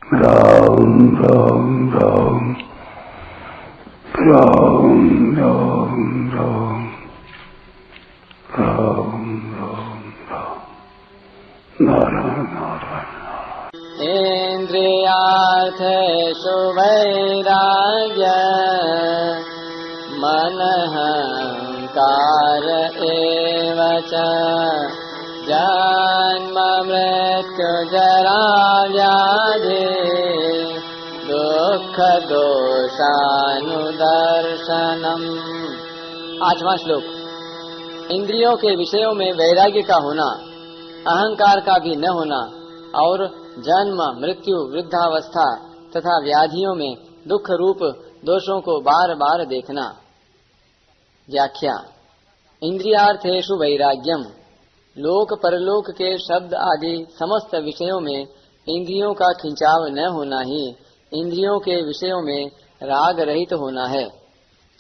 राम राम राम राम राम राम राम राम राम नारायण नारायण। इन्द्रियार्थेषु वैराग्य मनहङ्कार एव च जन्म मृत्यु जरा व्याधि दुःख दोषानुदर्शनम्। 8वां श्लोक। इंद्रियों के विषयों में वैराग्य का होना, अहंकार का भी न होना और जन्म मृत्यु वृद्धावस्था तथा व्याधियों में दुख रूप दोषों को बार बार देखना। व्याख्या। इंद्रियार्थेषु वैराग्यम, लोक परलोक के शब्द आदि समस्त विषयों में इंद्रियों का खिंचाव न होना ही इंद्रियों के विषयों में राग रहित होना है।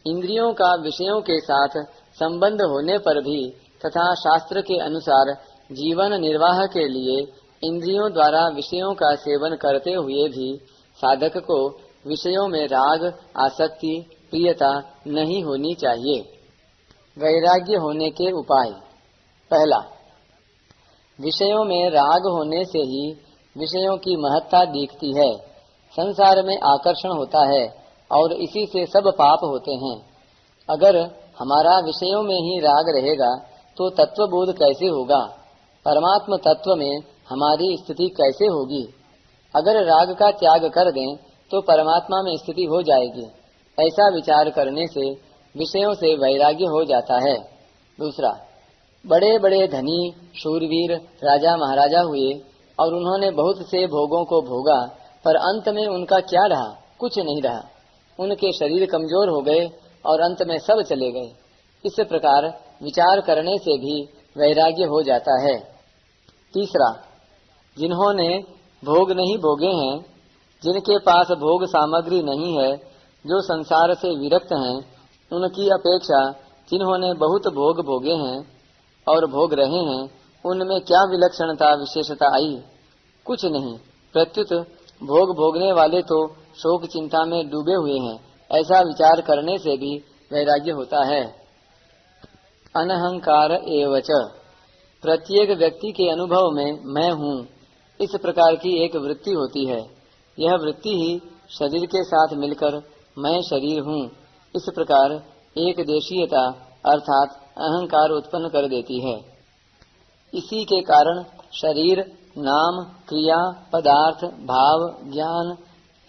इंद्रियों का विषयों के साथ संबंध होने पर भी तथा शास्त्र के अनुसार जीवन निर्वाह के लिए इंद्रियों द्वारा विषयों का सेवन करते हुए भी साधक को विषयों में राग आसक्ति प्रियता नहीं होनी चाहिए। वैराग्य होने के उपाय। पहला, विषयों में राग होने से ही विषयों की महत्ता दिखती है, संसार में आकर्षण होता है और इसी से सब पाप होते हैं। अगर हमारा विषयों में ही राग रहेगा तो तत्वबोध कैसे होगा, परमात्म तत्व में हमारी स्थिति कैसे होगी। अगर राग का त्याग कर दें तो परमात्मा में स्थिति हो जाएगी। ऐसा विचार करने से विषयों से वैराग्य हो जाता है। दूसरा, बड़े बड़े धनी शूरवीर राजा महाराजा हुए और उन्होंने बहुत से भोगों को भोगा, पर अंत में उनका क्या रहा? कुछ नहीं रहा। उनके शरीर कमजोर हो गए और अंत में सब चले गए। इस प्रकार विचार करने से भी वैराग्य हो जाता है। तीसरा, जिन्होंने भोग नहीं भोगे हैं, जिनके पास भोग सामग्री नहीं है, जो संसार से विरक्त हैं, उनकी अपेक्षा जिन्होंने बहुत भोग भोगे हैं और भोग रहे हैं, उनमें क्या विलक्षणता विशेषता आई? कुछ नहीं। प्रत्युत भोग भोगने वाले तो शोक चिंता में डूबे हुए हैं। ऐसा विचार करने से भी वैराग्य होता है। अनहंकार एवच, प्रत्येक व्यक्ति के अनुभव में मैं हूँ, इस प्रकार की एक वृत्ति होती है। यह वृत्ति ही शरीर के साथ मिलकर मैं शरीर हूँ, इस प्रकार एक देशीयता अर्थात अहंकार उत्पन्न कर देती है। इसी के कारण शरीर नाम क्रिया पदार्थ भाव ज्ञान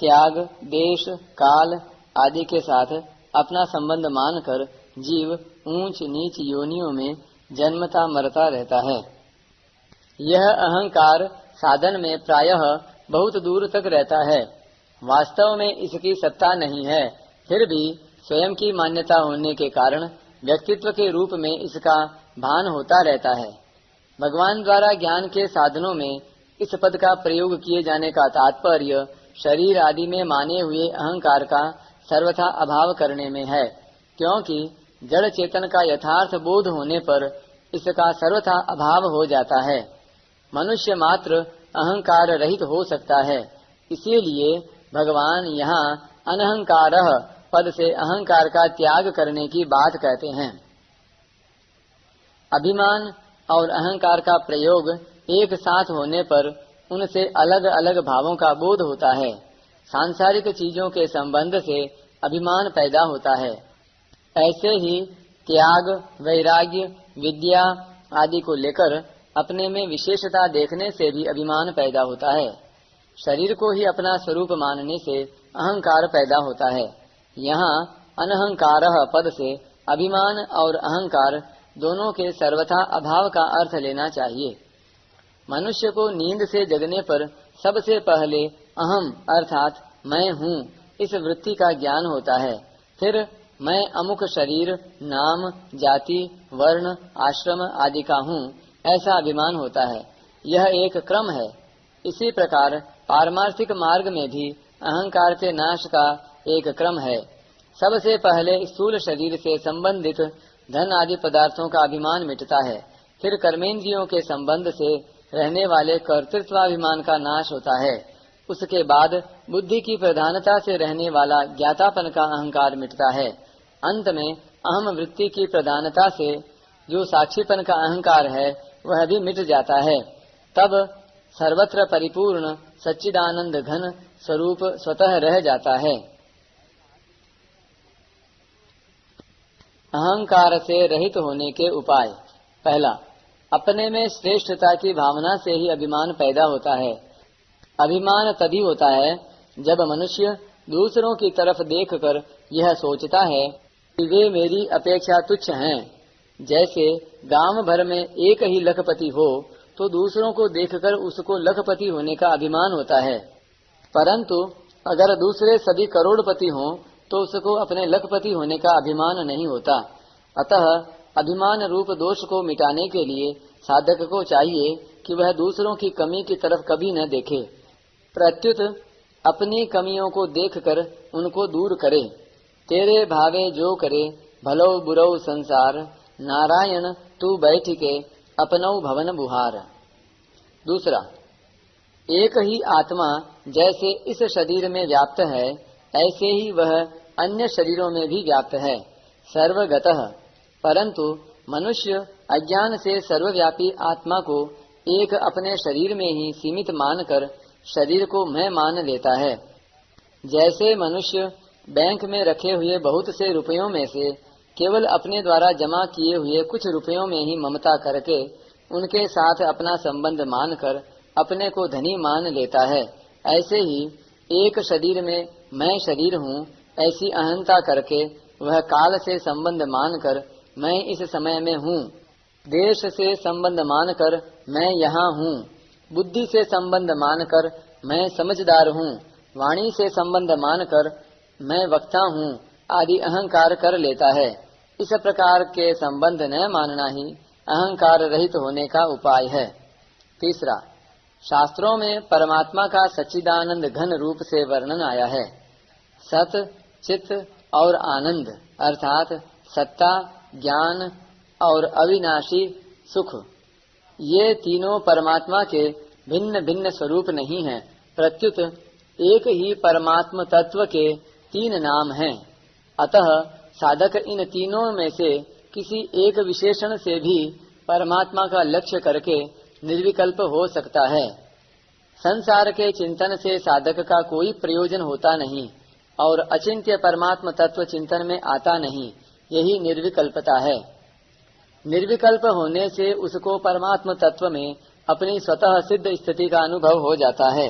त्याग देश काल आदि के साथ अपना संबंध मानकर जीव ऊंच नीच योनियों में जन्मता मरता रहता है। यह अहंकार साधन में प्रायः बहुत दूर तक रहता है। वास्तव में इसकी सत्ता नहीं है, फिर भी स्वयं की मान्यता होने के कारण व्यक्तित्व के रूप में इसका भान होता रहता है। भगवान द्वारा ज्ञान के साधनों में इस पद का प्रयोग किए जाने का तात्पर्य शरीर आदि में माने हुए अहंकार का सर्वथा अभाव करने में है, क्योंकि जड़ चेतन का यथार्थ बोध होने पर इसका सर्वथा अभाव हो जाता है। मनुष्य मात्र अहंकार रहित हो सकता है, इसीलिए भगवान यहाँ अनहंकारः पद से अहंकार का त्याग करने की बात कहते हैं। अभिमान और अहंकार का प्रयोग एक साथ होने पर उनसे अलग अलग भावों का बोध होता है। सांसारिक चीजों के संबंध से अभिमान पैदा होता है। ऐसे ही त्याग वैराग्य विद्या आदि को लेकर अपने में विशेषता देखने से भी अभिमान पैदा होता है। शरीर को ही अपना स्वरूप मानने से अहंकार पैदा होता है। यहाँ अनहंकारः पद से अभिमान और अहंकार दोनों के सर्वथा अभाव का अर्थ लेना चाहिए। मनुष्य को नींद से जगने पर सबसे पहले अहम अर्थात मैं हूँ इस वृत्ति का ज्ञान होता है। फिर मैं अमुक शरीर नाम जाति वर्ण आश्रम आदि का हूँ ऐसा अभिमान होता है। यह एक क्रम है। इसी प्रकार पारमार्थिक मार्ग में भी अहंकार के नाश का एक क्रम है। सबसे पहले स्थूल शरीर से संबंधित धन आदि पदार्थों का अभिमान मिटता है। फिर कर्मेंद्रियों के संबंध से रहने वाले कर्तृत्वाभिमान का नाश होता है। उसके बाद बुद्धि की प्रधानता से रहने वाला ज्ञातापन का अहंकार मिटता है। अंत में अहम वृत्ति की प्रधानता से जो साक्षीपन का अहंकार है वह भी मिट जाता है। तब सर्वत्र परिपूर्ण सच्चिदानंद घन स्वरूप स्वतः रह जाता है। अहंकार से रहित होने के उपाय। पहला, अपने में श्रेष्ठता की भावना से ही अभिमान पैदा होता है। अभिमान तभी होता है जब मनुष्य दूसरों की तरफ देखकर यह सोचता है कि वे मेरी अपेक्षा तुच्छ हैं। जैसे गांव भर में एक ही लखपति हो तो दूसरों को देखकर उसको लखपति होने का अभिमान होता है, परंतु अगर दूसरे सभी करोड़पति हों तो उसको अपने लखपति होने का अभिमान नहीं होता। अतः अभिमान रूप दोष को मिटाने के लिए साधक को चाहिए कि वह दूसरों की कमी की तरफ कभी न देखे, प्रत्युत अपनी कमियों को देखकर उनको दूर करे। तेरे भावे जो करे भलो बुरो संसार, नारायण तू बैठ के अपनौ भवन बुहार। दूसरा, एक ही आत्मा जैसे इस शरीर में व्याप्त है ऐसे ही वह अन्य शरीरों में भी व्याप्त है, सर्वगतः। परंतु मनुष्य अज्ञान से सर्वव्यापी आत्मा को एक अपने शरीर में ही सीमित मानकर शरीर को मैं मान लेता है। जैसे मनुष्य बैंक में रखे हुए बहुत से रुपयों में से केवल अपने द्वारा जमा किए हुए कुछ रुपयों में ही ममता करके उनके साथ अपना संबंध मानकर अपने को धनी मान लेता है, ऐसे ही एक शरीर में मैं शरीर हूँ ऐसी अहंता करके वह काल से संबंध मानकर मैं इस समय में हूँ, देश से संबंध मानकर मैं यहाँ हूँ, बुद्धि से संबंध मानकर मैं समझदार हूँ, वाणी से संबंध मानकर मैं वक्ता हूँ आदि अहंकार कर लेता है। इस प्रकार के संबंध न मानना ही अहंकार रहित होने का उपाय है। तीसरा, शास्त्रों में परमात्मा का सच्चिदानंद घन रूप से वर्णन आया है। सत, चित्त और आनंद अर्थात सत्ता, ज्ञान और अविनाशी सुख, ये तीनों परमात्मा के भिन्न भिन्न स्वरूप नहीं हैं, प्रत्युत एक ही परमात्म तत्व के तीन नाम हैं। अतः साधक इन तीनों में से किसी एक विशेषण से भी परमात्मा का लक्ष्य करके निर्विकल्प हो सकता है। संसार के चिंतन से साधक का कोई प्रयोजन होता नहीं और अचिंत्य परमात्म तत्व चिंतन में आता नहीं, यही निर्विकल्पता है। निर्विकल्प होने से उसको परमात्म तत्व में अपनी स्वतः सिद्ध स्थिति का अनुभव हो जाता है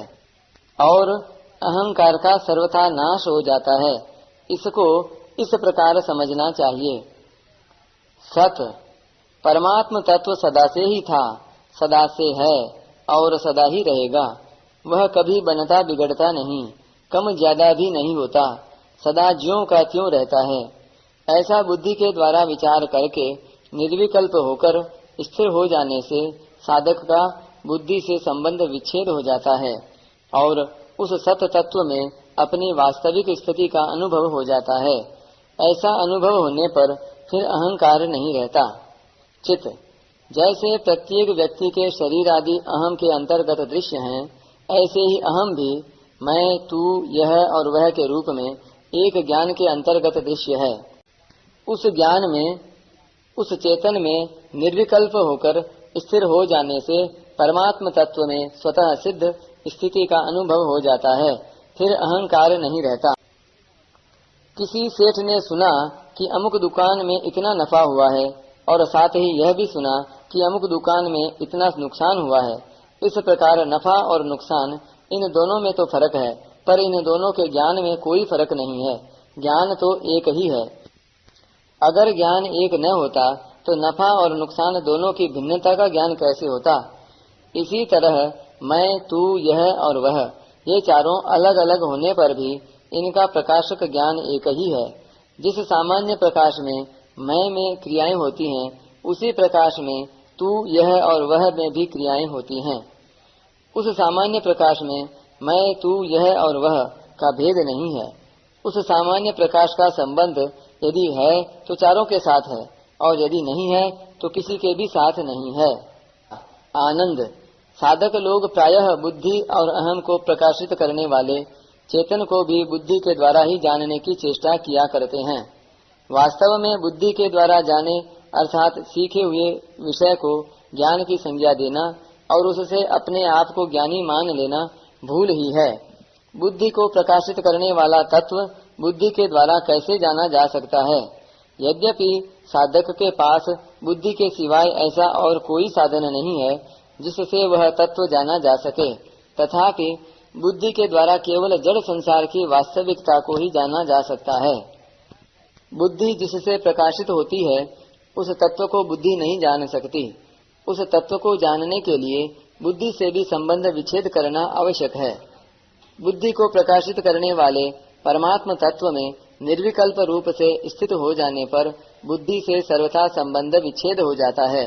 और अहंकार का सर्वथा नाश हो जाता है। इसको इस प्रकार समझना चाहिए। सत, परमात्म तत्व सदा से ही था, सदा से है और सदा ही रहेगा। वह कभी बनता बिगड़ता नहीं, कम ज्यादा भी नहीं होता, सदा ज्यों का त्यों रहता है। ऐसा बुद्धि के द्वारा विचार करके निर्विकल्प होकर स्थिर हो जाने से साधक का बुद्धि से संबंध विच्छेद हो जाता है और उस सत तत्व में अपनी वास्तविक स्थिति का अनुभव हो जाता है। ऐसा अनुभव होने पर फिर अहंकार नहीं रहता। चित्त, जैसे प्रत्येक व्यक्ति के शरीर आदि अहम के अंतर्गत दृश्य हैं, ऐसे ही अहम भी मैं, तू, यह और वह के रूप में एक ज्ञान के अंतर्गत दृश्य है। उस ज्ञान में, उस चेतन में निर्विकल्प होकर स्थिर हो जाने से परमात्म तत्व में स्वतः सिद्ध स्थिति का अनुभव हो जाता है, फिर अहंकार नहीं रहता। किसी सेठ ने सुना कि अमुक दुकान में इतना नफा हुआ है और साथ ही यह भी सुना कि अमुक दुकान में इतना नुकसान हुआ है। इस प्रकार नफा और नुकसान, इन दोनों में तो फर्क है, पर इन दोनों के ज्ञान में कोई फर्क नहीं है। ज्ञान तो एक ही है। अगर ज्ञान एक न होता तो नफा और नुकसान दोनों की भिन्नता का ज्ञान कैसे होता। इसी तरह मैं, तू, यह और वह, ये चारों अलग अलग होने पर भी इनका प्रकाशक ज्ञान एक ही है। जिस सामान्य प्रकाश में मैं क्रियाएं होती हैं, उसी प्रकाश में तू, यह और वह में भी क्रियाएं होती हैं। उस सामान्य प्रकाश में मैं, तू, यह और वह का भेद नहीं है। उस सामान्य प्रकाश का संबंध यदि है तो चारों के साथ है और यदि नहीं है तो किसी के भी साथ नहीं है। आनंद, साधक लोग प्रायः बुद्धि और अहम को प्रकाशित करने वाले चेतन को भी बुद्धि के द्वारा ही जानने की चेष्टा किया करते हैं। वास्तव में बुद्धि के द्वारा जाने अर्थात सीखे हुए विषय को ज्ञान की संज्ञा देना और उससे अपने आप को ज्ञानी मान लेना भूल ही है। बुद्धि को प्रकाशित करने वाला तत्व बुद्धि के द्वारा कैसे जाना जा सकता है? यद्यपि साधक के पास बुद्धि के सिवाय ऐसा और कोई साधन नहीं है जिससे वह तत्व जाना जा सके, तथापि बुद्धि के द्वारा केवल जड़ संसार की वास्तविकता को ही जाना जा सकता है। बुद्धि जिससे प्रकाशित होती है उस तत्व को बुद्धि नहीं जान सकती। उस तत्व को जानने के लिए बुद्धि से भी संबंध विच्छेद करना आवश्यक है। बुद्धि को प्रकाशित करने वाले परमात्म तत्व में निर्विकल्प रूप से स्थित हो जाने पर बुद्धि से सर्वथा संबंध विच्छेद हो जाता है।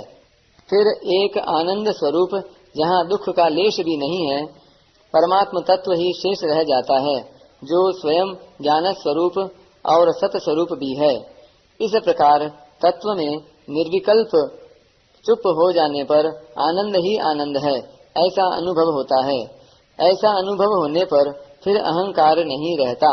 फिर एक आनंद स्वरूप जहाँ दुख का लेश भी नहीं है, परमात्म तत्व ही शेष रह जाता है, जो स्वयं ज्ञान स्वरूप और सत स्वरूप भी है। इस प्रकार तत्व में निर्विकल्प चुप हो जाने पर आनंद ही आनंद है, ऐसा अनुभव होता है। ऐसा अनुभव होने पर फिर अहंकार नहीं रहता।